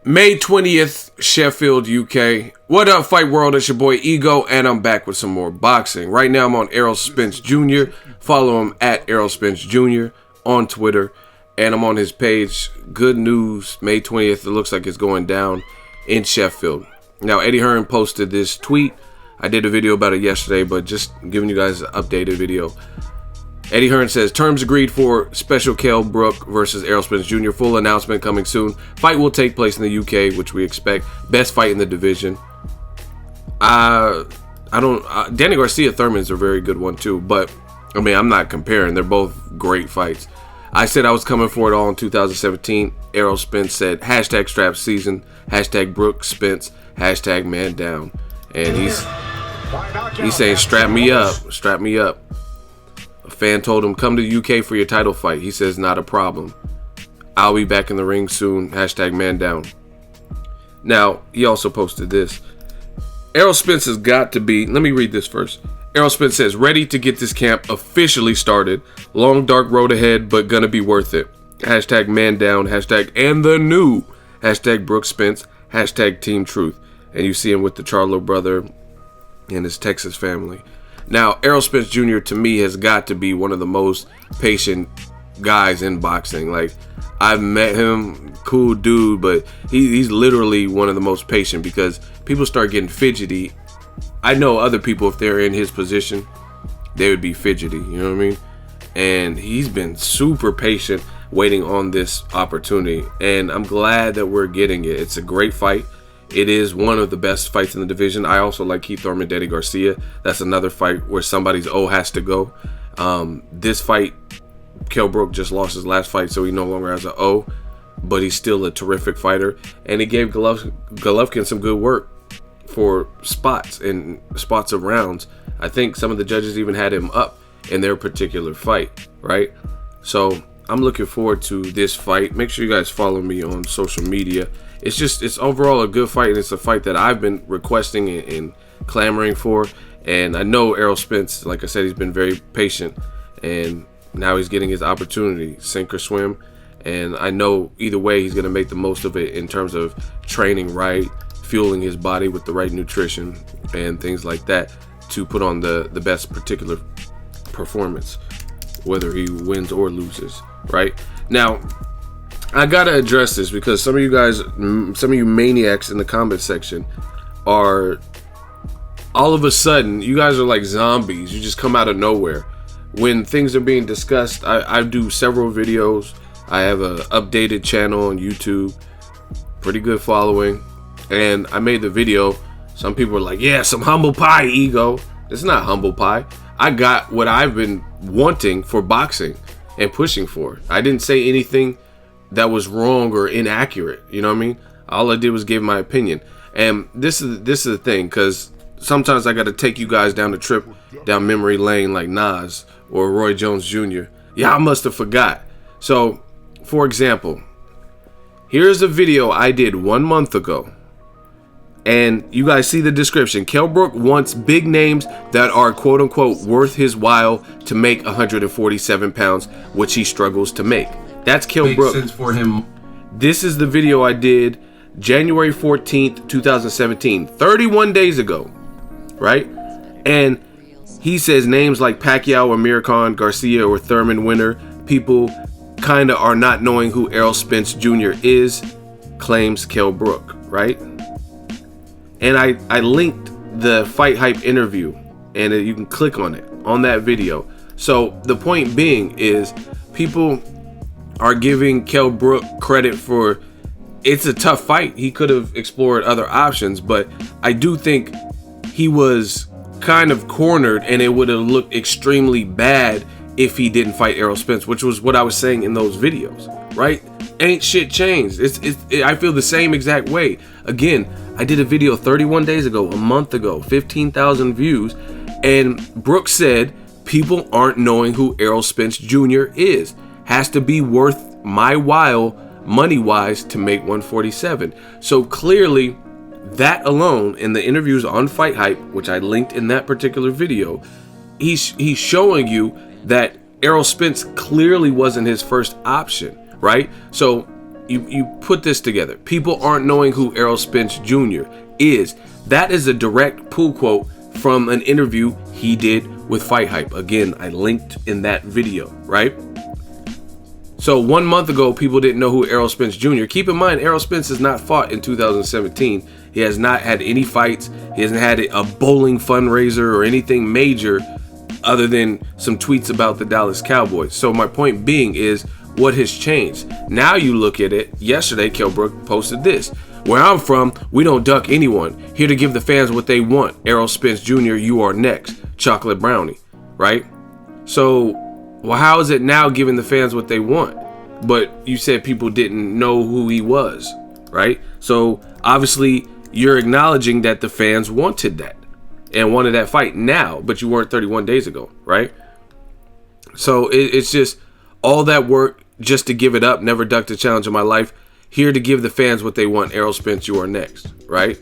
May 20th, Sheffield, UK. What up, Fight World? It's your boy Ego, and I'm back with some more boxing. Right now, I'm on ERROL SPENCE Jr. Follow him at ERROL SPENCE Jr. on Twitter, and I'm on his page. Good news, May 20th, it looks like it's going down in Sheffield. Now, Eddie Hearn posted this tweet. I did a video about it yesterday, but just giving you guys an updated video. Eddie Hearn says, terms agreed for special KELL BROOK versus ERROL SPENCE Jr. Full announcement coming soon. Fight will take place in the UK, which we expect. Best fight in the division. Danny Garcia Thurman's a very good one too, but I mean, I'm not comparing. They're both great fights. I said I was coming for it all in 2017. ERROL SPENCE said, hashtag strap season, hashtag Brook Spence, hashtag man down. And he's saying, strap me up, strap me up. A fan told him, come to the UK for your title fight. He says, not a problem. I'll be back in the ring soon. Hashtag man down. Now, he also posted this. ERROL SPENCE has got to be, let me read this first. ERROL SPENCE says, ready to get this camp officially started. Long, dark road ahead, but gonna be worth it. Hashtag man down. Hashtag and the new. Hashtag Brook Spence. Hashtag Team Truth. And you see him with the Charlo brother and his Texas family. Now, ERROL SPENCE Jr. to me has got to be one of the most patient guys in boxing. Like, I've met him, cool dude, but he's literally one of the most patient because people start getting fidgety. I know other people, if they're in his position, they would be fidgety, you know what I mean? And he's been super patient waiting on this opportunity, and I'm glad that we're getting it. It's a great fight. It is one of the best fights in the division. I also like Keith Thurman, Danny Garcia. That's another fight where somebody's O has to go. This fight, KELL BROOK just lost his last fight, so he no longer has an O, but he's still a terrific fighter. And he gave Golovkin some good work for spots and spots of rounds. I think some of the judges even had him up in their particular fight, right? So I'm looking forward to this fight. Make sure you guys follow me on social media. It's overall a good fight, and it's a fight that I've been requesting and clamoring for. And I know ERROL SPENCE, like I said, he's been very patient, and now he's getting his opportunity, sink or swim. And I know either way he's going to make the most of it in terms of training right, fueling his body with the right nutrition and things like that to put on the best particular performance, whether he wins or loses, right? Now, I gotta address this because some of you guys, some of you maniacs in the comment section are, all of a sudden, you guys are like zombies. You just come out of nowhere. When things are being discussed, I do several videos. I have an updated channel on YouTube, pretty good following, and I made the video. Some people are like, yeah, some humble pie, Ego. It's not humble pie. I got what I've been wanting for boxing and pushing for. I didn't say anything that was wrong or inaccurate, you know what I mean? All I did was give my opinion. And this is the thing, because sometimes I got to take you guys down the trip down memory lane like Nas or Roy Jones Jr. Yeah, I must have forgot. So, for example, here's a video I did 1 month ago, and you guys see the description. KELL BROOK wants big names that are quote unquote worth his while to make 147 pounds, which he struggles to make. That's KELL BROOK. Makes sense for him. This is the video I did January 14th, 2017, 31 days ago, right? And he says names like Pacquiao, Amir Khan, Garcia, or Thurman winner. People kind of are not knowing who ERROL SPENCE Jr. is, claims KELL BROOK, right? And I linked the Fight Hype interview, and you can click on it on that video. So the point being is, people are giving KELL BROOK credit for, it's a tough fight. He could have explored other options, but I do think he was kind of cornered, and it would have looked extremely bad if he didn't fight ERROL SPENCE, which was what I was saying in those videos, right? Ain't shit changed. I feel the same exact way. Again, I did a video 31 days ago, a month ago, 15,000 views, and Brooks said people aren't knowing who ERROL SPENCE Jr. is. Has to be worth my while money-wise to make 147. So clearly, that alone, in the interviews on Fight Hype, which I linked in that particular video, he's showing you that ERROL SPENCE clearly wasn't his first option, right? So you put this together. People aren't knowing who Errol Spence Jr. is. That is a direct pull quote from an interview he did with Fight Hype. Again, I linked in that video, right? So 1 month ago, people didn't know who Errol Spence Jr. Keep in mind, Errol Spence has not fought in 2017. He has not had any fights. He hasn't had a bowling fundraiser or anything major other than some tweets about the Dallas Cowboys. So my point being is, what has changed? Now you look at it. Yesterday, KELL BROOK posted this. Where I'm from, we don't duck anyone. Here to give the fans what they want. Errol Spence Jr., you are next. Chocolate brownie, right? So, well, how is it now giving the fans what they want? But you said people didn't know who he was, right? So, obviously, you're acknowledging that the fans wanted that and wanted that fight now, but you weren't 31 days ago, right? So, it's just all that work just to give it up. Never ducked a challenge in my life. Here to give the fans what they want. Errol Spence, you are next, right?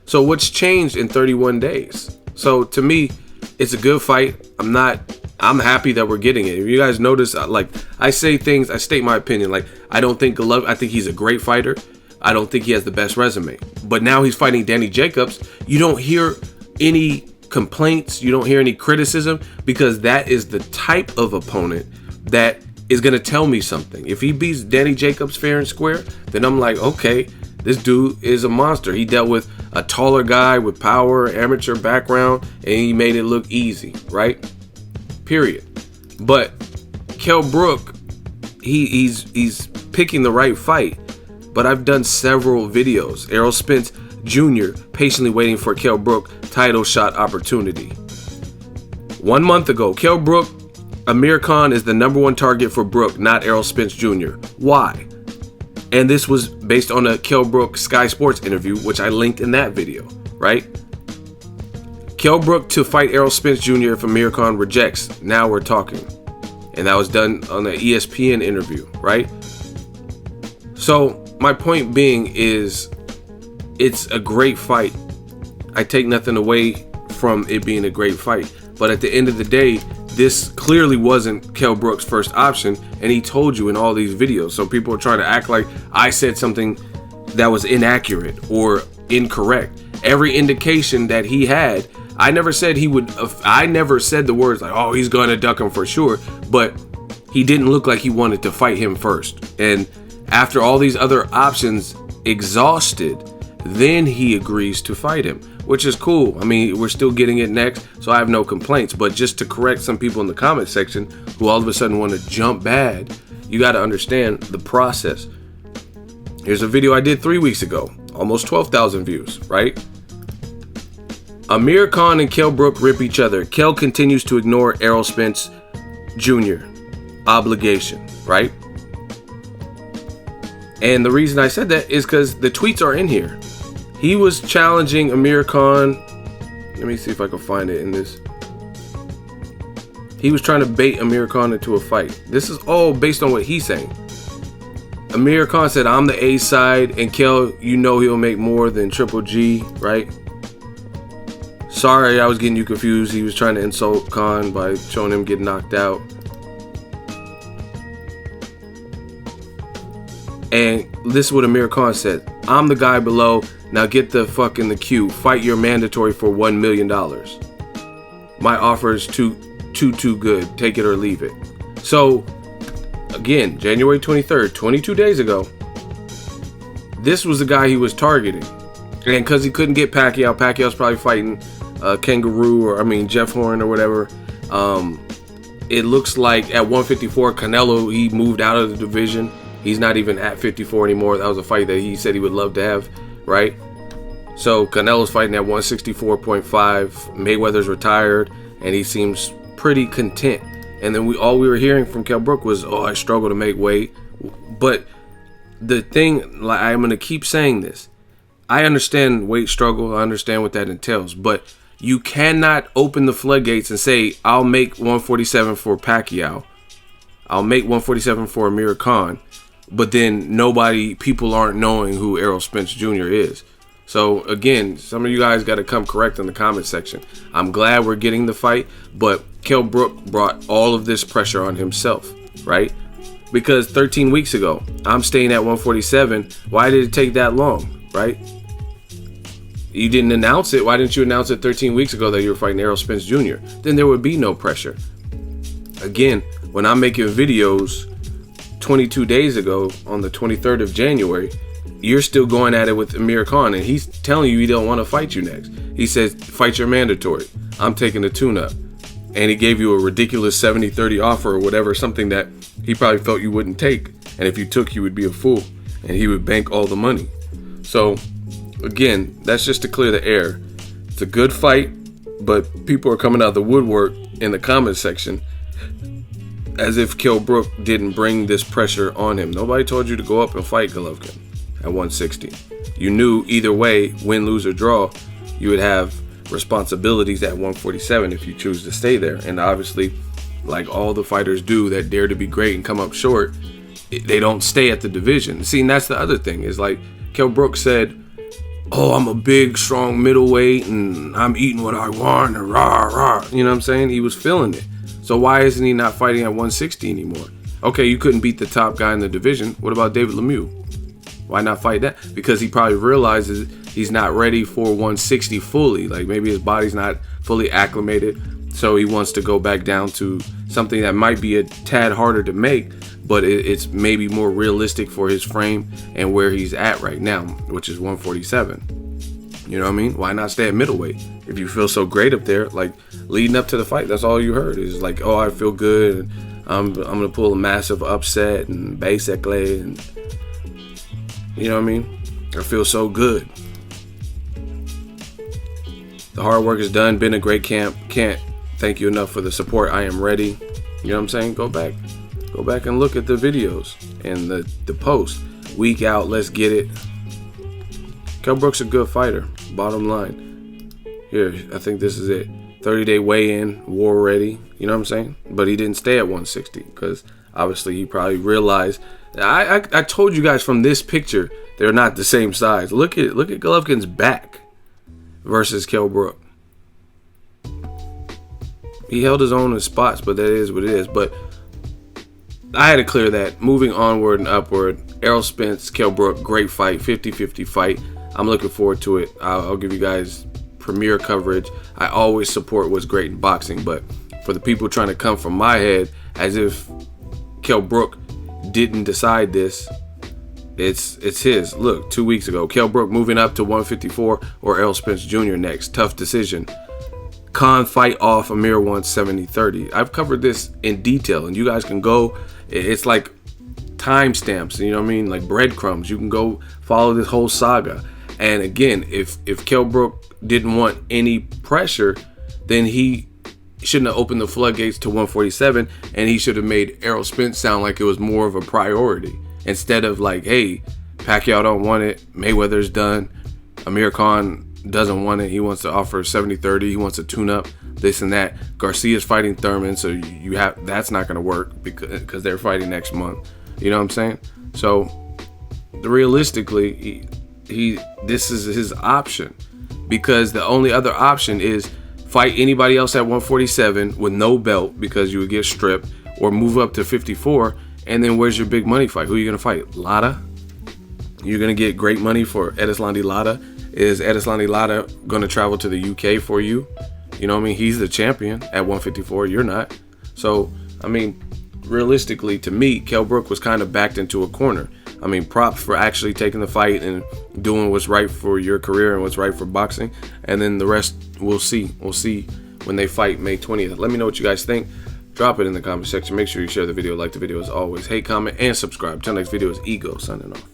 So what's changed in 31 days? So to me, it's a good fight. I'm happy that we're getting it. If you guys notice, like I say things, I state my opinion. Like I think he's a great fighter. I don't think he has the best resume. But now he's fighting Danny Jacobs. You don't hear any complaints. You don't hear any criticism because that is the type of opponent that is going to tell me something. If he beats Danny Jacobs fair and square, then I'm like, okay, this dude is a monster. He dealt with a taller guy with power, amateur background, and he made it look easy, right? Period. But KELL BROOK, he's picking the right fight. But I've done several videos. Errol Spence Jr. patiently waiting for KELL BROOK title shot opportunity. 1 month ago, KELL BROOK, Amir Khan is the #1 target for Brook, not Errol Spence Jr. Why? And this was based on a KELL BROOK Sky Sports interview, which I linked in that video, right? KELL BROOK to fight Errol Spence Jr. if Amir Khan rejects. Now we're talking. And that was done on the ESPN interview, right? So my point being is it's a great fight. I take nothing away from it being a great fight. But at the end of the day, this clearly wasn't KELL BROOK's first option, and he told you in all these videos. So people are trying to act like I said something that was inaccurate or incorrect. Every indication that he had, I never said he would. I never said the words like, "Oh, he's going to duck him for sure," but he didn't look like he wanted to fight him first. And after all these other options exhausted, then he agrees to fight him, which is cool. I mean, we're still getting it next, so I have no complaints. But just to correct some people in the comment section who all of a sudden want to jump bad, you got to understand the process. Here's a video I did 3 weeks ago, almost 12,000 views, right? Amir Khan and KELL BROOK rip each other. KELL continues to ignore Errol Spence Jr. obligation, right? And the reason I said that is because the tweets are in here. He was challenging Amir Khan. Let me see if I can find it in this. He was trying to bait Amir Khan into a fight. This is all based on what he's saying. Amir Khan said, I'm the A side, and KELL, you know he'll make more than Triple G, right? Sorry, I was getting you confused. He was trying to insult Khan by showing him get knocked out. And this is what Amir Khan said. I'm the guy below. Now get the fuck in the queue. Fight your mandatory for $1 million. My offer is too good. Take it or leave it. So, again, January 23rd, 22 days ago, this was the guy he was targeting. And because he couldn't get Pacquiao, Pacquiao's probably fighting Jeff Horn or whatever. It looks like at 154, Canelo, he moved out of the division. He's not even at 54 anymore. That was a fight that he said he would love to have, right? So Canelo's fighting at 164.5. Mayweather's retired, and he seems pretty content. And then all we were hearing from KELL BROOK was, oh, I struggle to make weight. But the thing, like, I'm going to keep saying this. I understand weight struggle. I understand what that entails. But you cannot open the floodgates and say, I'll make 147 for Pacquiao. I'll make 147 for Amir Khan. But then people aren't knowing who Errol Spence Jr. is. So again, some of you guys got to come correct in the comment section. I'm glad we're getting the fight, but KELL BROOK brought all of this pressure on himself, right? Because 13 weeks ago, I'm staying at 147. Why did it take that long, right? You didn't announce it. Why didn't you announce it 13 weeks ago that you were fighting Errol Spence Jr.? Then there would be no pressure. Again, when I'm making videos 22 days ago on the 23rd of January, you're still going at it with Amir Khan, and he's telling you he don't want to fight you next. He says, fight your mandatory. I'm taking the tune-up. And he gave you a ridiculous 70-30 offer or whatever, something that he probably felt you wouldn't take. And if you took, you would be a fool, and he would bank all the money. So, again, that's just to clear the air. It's a good fight, but people are coming out of the woodwork in the comment section as if KELL BROOK didn't bring this pressure on him. Nobody told you to go up and fight Golovkin at 160. You knew either way, win, lose, or draw, you would have responsibilities at 147 if you choose to stay there. And obviously, like all the fighters do that dare to be great and come up short, they don't stay at the division. See, and that's the other thing, is like KELL BROOK said, oh, I'm a big, strong middleweight and I'm eating what I want, and rah, rah. You know what I'm saying? He was feeling it. So why isn't he not fighting at 160 anymore? Okay, you couldn't beat the top guy in the division. What about David Lemieux? Why not fight that? Because he probably realizes he's not ready for 160 fully. Like maybe his body's not fully acclimated. So he wants to go back down to something that might be a tad harder to make, but it's maybe more realistic for his frame and where he's at right now, which is 147. You know what I mean? Why not stay at middleweight? If you feel so great up there, like leading up to the fight, that's all you heard is like, oh, I feel good. And I'm going to pull a massive upset and basically, and you know what I mean? I feel so good. The hard work is done. Been a great camp. Can't thank you enough for the support. I am ready. You know what I'm saying? Go back and look at the videos and the post. Week out, let's get it. KELL BROOK's a good fighter. Bottom line. Here, I think this is it. 30-day weigh-in, war ready. You know what I'm saying? But he didn't stay at 160 because obviously he probably realized. I told you guys from this picture they're not the same size. Look at Golovkin's back versus KELL BROOK. He held his own in spots, but that is what it is. But I had to clear that. Moving onward and upward, Errol Spence, KELL BROOK, great fight, 50-50 fight. I'm looking forward to it. I'll give you guys premier coverage. I always support what's great in boxing, but for the people trying to come from my head as if KELL BROOK didn't decide this, it's his. Look, 2 weeks ago, KELL BROOK moving up to 154 or Errol Spence Jr. next. Tough decision. Khan fight off Amir wants 70-30. I've covered this in detail, and you guys can go. It's like timestamps, you know what I mean? Like breadcrumbs. You can go follow this whole saga. And again, if KELL BROOK didn't want any pressure, then he shouldn't have opened the floodgates to 147, and he should have made Errol Spence sound like it was more of a priority instead of like, hey, Pacquiao don't want it, Mayweather's done, Amir Khan doesn't want it, he wants to offer 70-30, he wants a tune-up, this and that. Garcia's fighting Thurman, so you have, that's not going to work because they're fighting next month. You know what I'm saying? So realistically, this is his option, because the only other option is fight anybody else at 147 with no belt because you would get stripped, or move up to 54, and then where's your big money fight? Who are you going to fight? Lara? You're going to get great money for Edeslandi Lara. Is Edeslandi Lara going to travel to the UK for you? You know what I mean? He's the champion at 154. You're not. So, I mean, realistically, to me, KELL BROOK was kind of backed into a corner. I mean, props for actually taking the fight and doing what's right for your career and what's right for boxing. And then the rest, we'll see. We'll see when they fight May 20th. Let me know what you guys think. Drop it in the comment section. Make sure you share the video, like the video as always. Hate, comment, and subscribe. Till next video is Ego signing off.